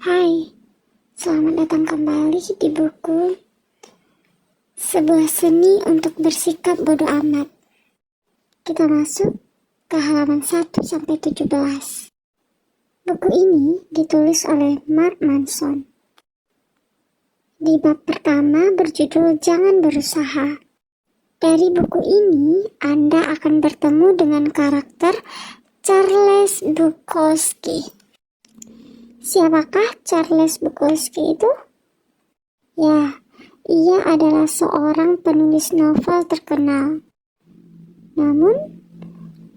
Hai, selamat datang kembali di buku Sebuah Seni untuk Bersikap Bodo Amat. Kita masuk ke halaman 1-17. Buku ini ditulis oleh Mark Manson. Di bab pertama berjudul Jangan Berusaha. Dari buku ini, Anda akan bertemu dengan karakter Charles Bukowski. Siapakah Charles Bukowski itu? Ya, ia adalah seorang penulis novel terkenal. Namun,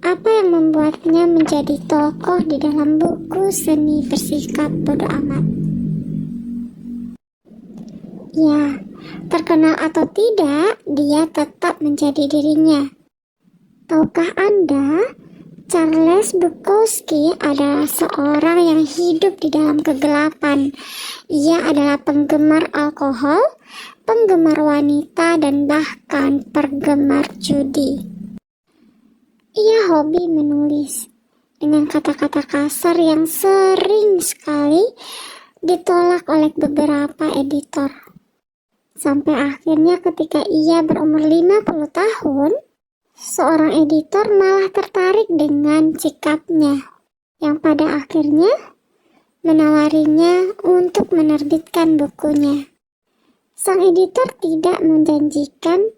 apa yang membuatnya menjadi tokoh di dalam buku Seni Bersikap Bodo Amat? Ya, terkenal atau tidak, dia tetap menjadi dirinya. Tahukah Anda, Charles Bukowski adalah seorang yang hidup di dalam kegelapan. Ia adalah penggemar alkohol, penggemar wanita, dan bahkan penggemar judi. Ia hobi menulis dengan kata-kata kasar yang sering sekali ditolak oleh beberapa editor. Sampai akhirnya ketika ia berumur 50 tahun, seorang editor malah tertarik dengan sikapnya, yang pada akhirnya menawarinya untuk menerbitkan bukunya. Sang editor tidak menjanjikan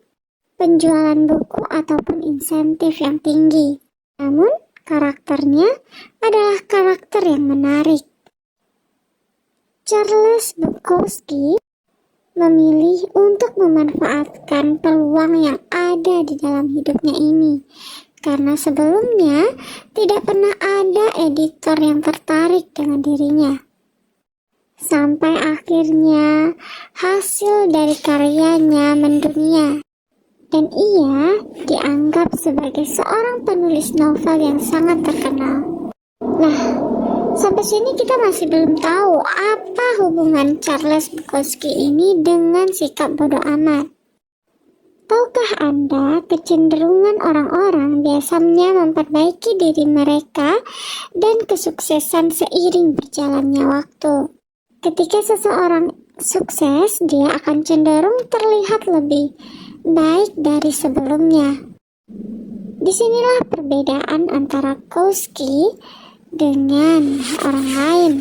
penjualan buku ataupun insentif yang tinggi, namun karakternya adalah karakter yang menarik. Charles Bukowski memilih untuk memanfaatkan peluang yang ada di dalam hidupnya ini, karena sebelumnya tidak pernah ada editor yang tertarik dengan dirinya. Sampai akhirnya hasil dari karyanya mendunia, dan ia dianggap sebagai seorang penulis novel yang sangat terkenal. Nah, sampai sini kita masih belum tahu apa hubungan Charles Bukowski ini dengan sikap bodo amat. Tahukah Anda kecenderungan orang-orang biasanya memperbaiki diri mereka dan kesuksesan seiring berjalannya waktu? Ketika seseorang sukses, dia akan cenderung terlihat lebih baik dari sebelumnya. Disinilah perbedaan antara Bukowski dengan orang lain.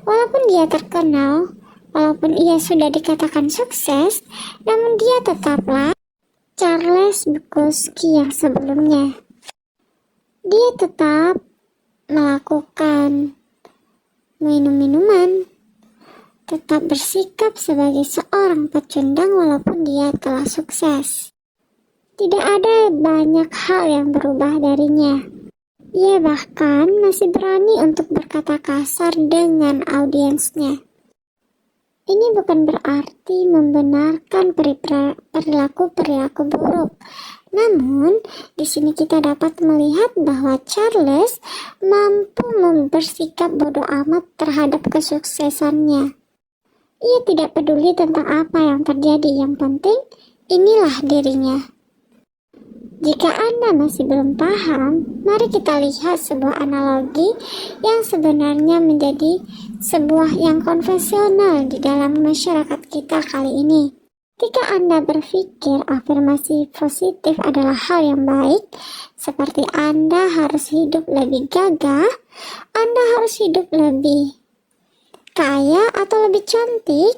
Walaupun dia terkenal, walaupun ia sudah dikatakan sukses, namun dia tetaplah Charles Bukowski yang sebelumnya. Dia tetap melakukan minum-minuman, tetap bersikap sebagai seorang pecundang walaupun dia telah sukses. Tidak ada banyak hal yang berubah darinya. Ia bahkan masih berani untuk berkata kasar dengan audiensnya. Ini bukan berarti membenarkan perilaku-perilaku buruk. Namun, di sini kita dapat melihat bahwa Charles mampu bersikap bodo amat terhadap kesuksesannya. Ia tidak peduli tentang apa yang terjadi, yang penting inilah dirinya. Jika Anda masih belum paham, mari kita lihat sebuah analogi yang sebenarnya menjadi sebuah yang konvensional di dalam masyarakat kita kali ini. Ketika Anda berpikir afirmasi positif adalah hal yang baik, seperti Anda harus hidup lebih gagah, Anda harus hidup lebih kaya atau lebih cantik,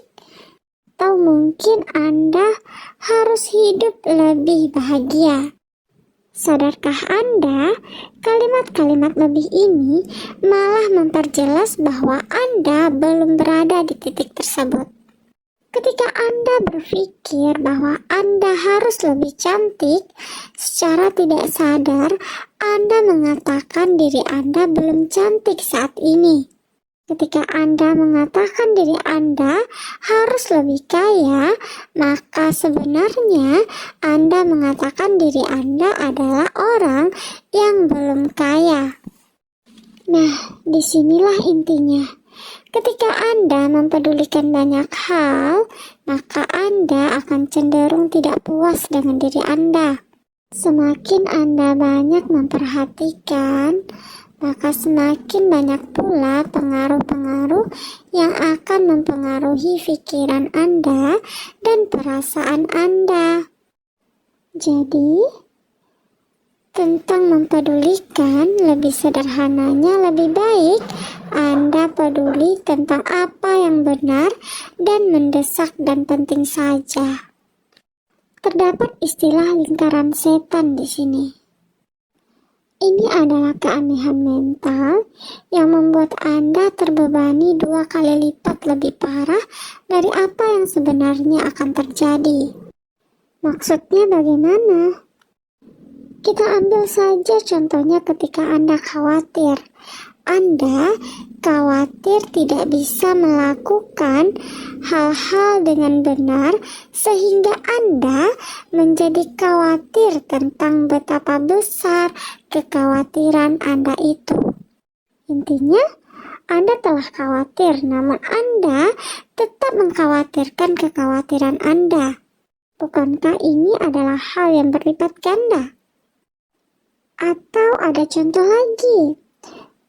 atau mungkin Anda harus hidup lebih bahagia. Sadarkah Anda, kalimat-kalimat lebih ini malah memperjelas bahwa Anda belum berada di titik tersebut. Ketika Anda berpikir bahwa Anda harus lebih cantik, secara tidak sadar Anda mengatakan diri Anda belum cantik saat ini. Ketika Anda mengatakan diri Anda harus lebih kaya, maka sebenarnya Anda mengatakan diri Anda adalah orang yang belum kaya. Nah, disinilah intinya. Ketika Anda mempedulikan banyak hal, maka Anda akan cenderung tidak puas dengan diri Anda. Semakin Anda banyak memperhatikan, maka semakin banyak pula pengaruh-pengaruh yang akan mempengaruhi pikiran Anda dan perasaan Anda. Jadi, tentang mempedulikan, lebih sederhananya lebih baik Anda peduli tentang apa yang benar dan mendesak dan penting saja. Terdapat istilah lingkaran setan di sini. Ini adalah keanehan mental yang membuat Anda terbebani 2 kali lipat lebih parah dari apa yang sebenarnya akan terjadi. Maksudnya bagaimana? Kita ambil saja contohnya ketika Anda khawatir. Anda khawatir tidak bisa melakukan hal-hal dengan benar sehingga Anda menjadi khawatir tentang betapa besar kekhawatiran Anda itu. Intinya, Anda telah khawatir, namun Anda tetap mengkhawatirkan kekhawatiran Anda. Bukankah ini adalah hal yang berlipat ganda? Atau ada contoh lagi.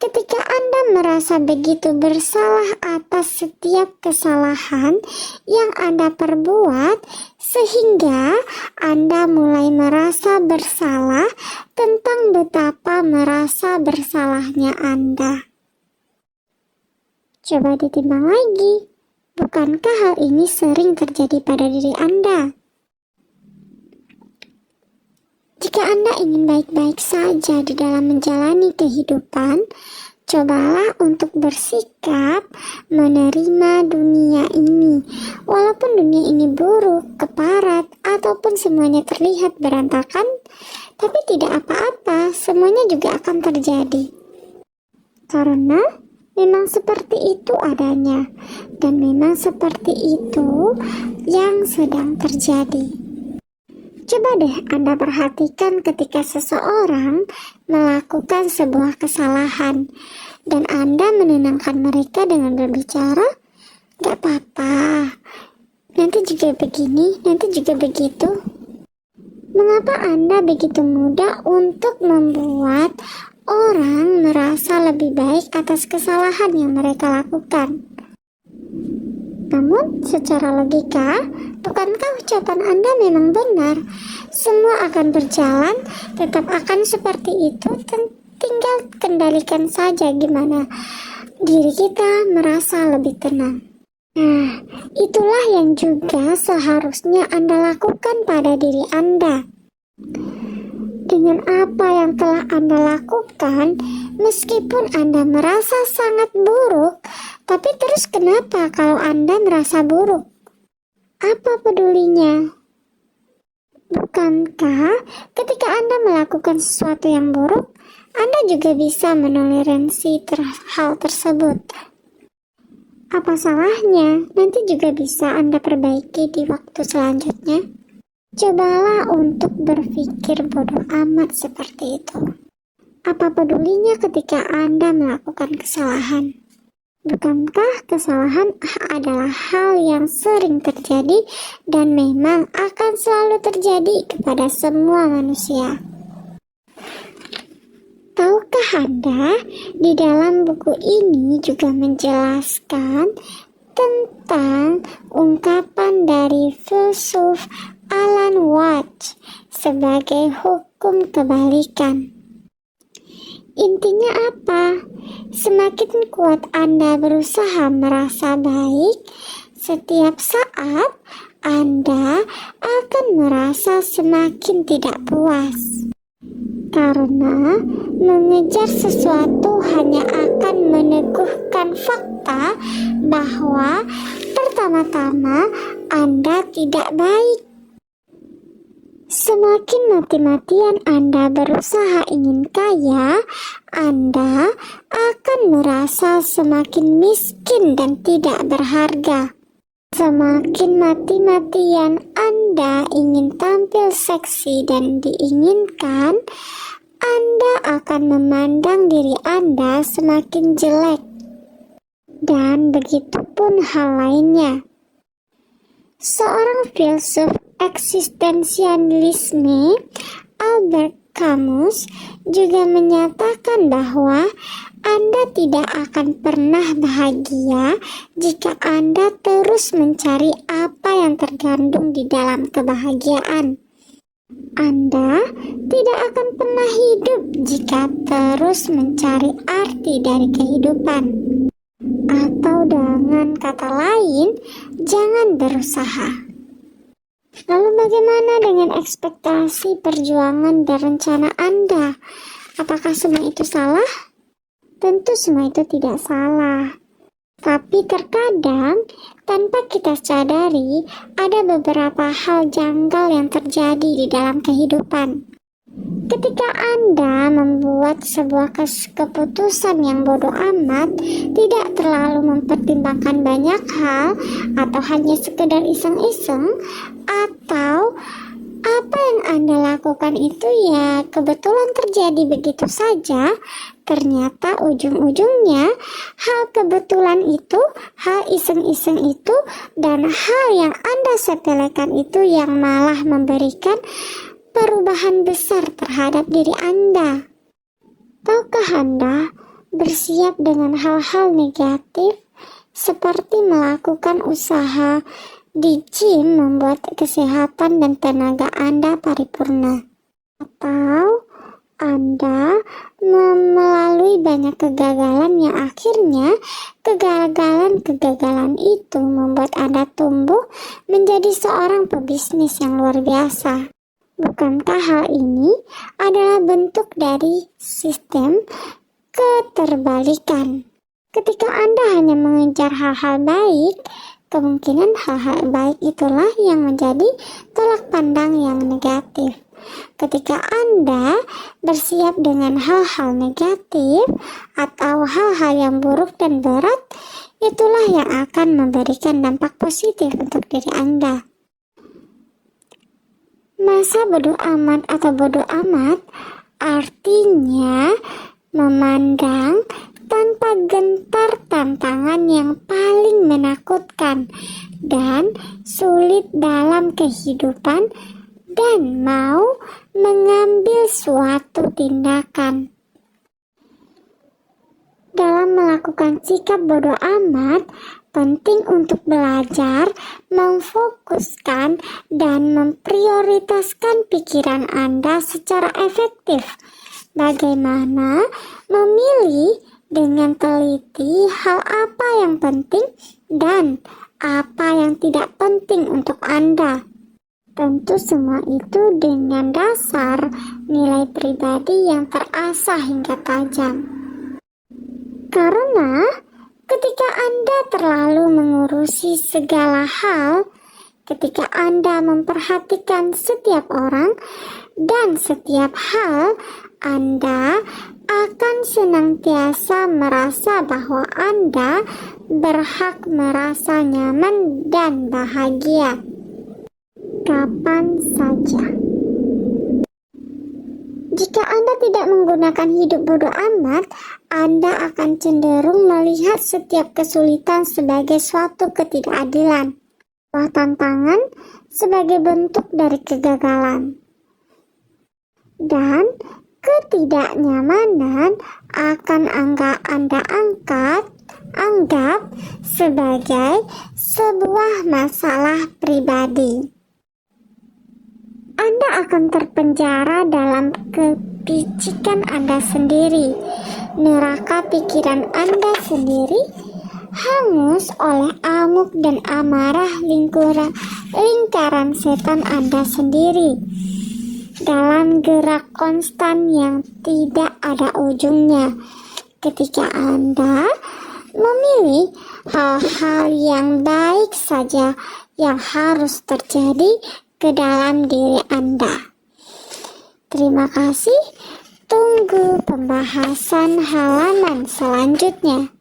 Ketika Anda merasa begitu bersalah atas setiap kesalahan yang Anda perbuat, sehingga Anda mulai merasa bersalah tentang betapa merasa bersalahnya Anda. Coba ditimbang lagi, bukankah hal ini sering terjadi pada diri Anda? Jika Anda ingin baik-baik saja di dalam menjalani kehidupan, cobalah untuk bersikap menerima dunia ini. Walaupun dunia ini buruk, keparat, ataupun semuanya terlihat berantakan, tapi tidak apa-apa, semuanya juga akan terjadi. Karena memang seperti itu adanya, dan memang seperti itu yang sedang terjadi. Coba deh Anda perhatikan ketika seseorang melakukan sebuah kesalahan dan Anda menenangkan mereka dengan berbicara, "Gak apa-apa, nanti juga begini, nanti juga begitu." Mengapa Anda begitu mudah untuk membuat orang merasa lebih baik atas kesalahan yang mereka lakukan? Namun, secara logika, bukankah ucapan Anda memang benar? Semua akan berjalan, tetap akan seperti itu, tinggal kendalikan saja gimana diri kita merasa lebih tenang. Nah, itulah yang juga seharusnya Anda lakukan pada diri Anda. Dengan apa yang telah Anda lakukan, meskipun Anda merasa sangat buruk, tapi terus kenapa kalau Anda merasa buruk? Apa pedulinya? Bukankah ketika Anda melakukan sesuatu yang buruk, Anda juga bisa menoleransi hal tersebut? Apa salahnya? Nanti juga bisa Anda perbaiki di waktu selanjutnya. Cobalah untuk berpikir bodoh amat seperti itu. Apa pedulinya ketika Anda melakukan kesalahan? Bukankah kesalahan adalah hal yang sering terjadi dan memang akan selalu terjadi kepada semua manusia? Tahukah Anda, di dalam buku ini juga menjelaskan tentang ungkapan dari filsuf Alan Watts sebagai hukum kebalikan. Intinya apa? Semakin kuat Anda berusaha merasa baik, setiap saat Anda akan merasa semakin tidak puas. Karena mengejar sesuatu hanya akan meneguhkan fakta bahwa pertama-tama Anda tidak baik. Semakin mati-matian Anda berusaha ingin kaya, Anda akan merasa semakin miskin dan tidak berharga. Semakin mati-matian Anda ingin tampil seksi dan diinginkan, Anda akan memandang diri Anda semakin jelek. Dan begitu pun hal lainnya. Seorang filsuf eksistensialisme, Albert Kamus juga menyatakan bahwa Anda tidak akan pernah bahagia jika Anda terus mencari apa yang terkandung di dalam kebahagiaan. Anda tidak akan pernah hidup jika terus mencari arti dari kehidupan. Atau dengan kata lain, jangan berusaha. Lalu bagaimana dengan ekspektasi, perjuangan, dan rencana Anda? Apakah semua itu salah? Tentu semua itu tidak salah. Tapi terkadang, tanpa kita sadari, ada beberapa hal janggal yang terjadi di dalam kehidupan. Ketika Anda membuat sebuah keputusan yang bodoh amat, tidak terlalu mempertimbangkan banyak hal, atau hanya sekedar iseng-iseng, atau apa yang Anda lakukan itu ya kebetulan terjadi begitu saja, ternyata ujung-ujungnya hal kebetulan itu, hal iseng-iseng itu, dan hal yang Anda sepelekan itu yang malah memberikan perubahan besar terhadap diri Anda. Tahukah Anda bersiap dengan hal-hal negatif seperti melakukan usaha di gym membuat kesehatan dan tenaga Anda paripurna, atau Anda melalui banyak kegagalan yang akhirnya kegagalan itu membuat Anda tumbuh menjadi seorang pebisnis yang luar biasa. Bukankah hal ini adalah bentuk dari sistem keterbalikan? Ketika Anda hanya mengejar hal-hal baik, kemungkinan hal-hal baik itulah yang menjadi tolak pandang yang negatif. Ketika Anda bersiap dengan hal-hal negatif atau hal-hal yang buruk dan berat, itulah yang akan memberikan dampak positif untuk diri Anda. Masa bodoh amat atau bodoh amat artinya memandang tanpa gentar tantangan yang paling menakutkan dan sulit dalam kehidupan dan mau mengambil suatu tindakan. Dalam melakukan sikap bodoh amat, penting untuk belajar, memfokuskan, dan memprioritaskan pikiran Anda secara efektif. Bagaimana memilih dengan teliti hal apa yang penting dan apa yang tidak penting untuk Anda. Tentu semua itu dengan dasar nilai pribadi yang terasah hingga tajam. Karena ketika Anda terlalu mengurusi segala hal, ketika Anda memperhatikan setiap orang dan setiap hal, Anda akan senantiasa merasa bahwa Anda berhak merasa nyaman dan bahagia kapan saja. Jika Anda tidak menggunakan hidup bodoh amat, Anda akan cenderung melihat setiap kesulitan sebagai suatu ketidakadilan, sebuah tantangan sebagai bentuk dari kegagalan, dan ketidaknyamanan akan Anda anggap sebagai sebuah masalah pribadi. Anda akan terpenjara dalam kepicikan Anda sendiri, neraka pikiran Anda sendiri, hangus oleh amuk dan amarah lingkaran setan Anda sendiri, dalam gerak konstan yang tidak ada ujungnya. Ketika Anda memilih hal-hal yang baik saja yang harus terjadi ke dalam diri Anda. Terima kasih. Tunggu pembahasan halaman selanjutnya.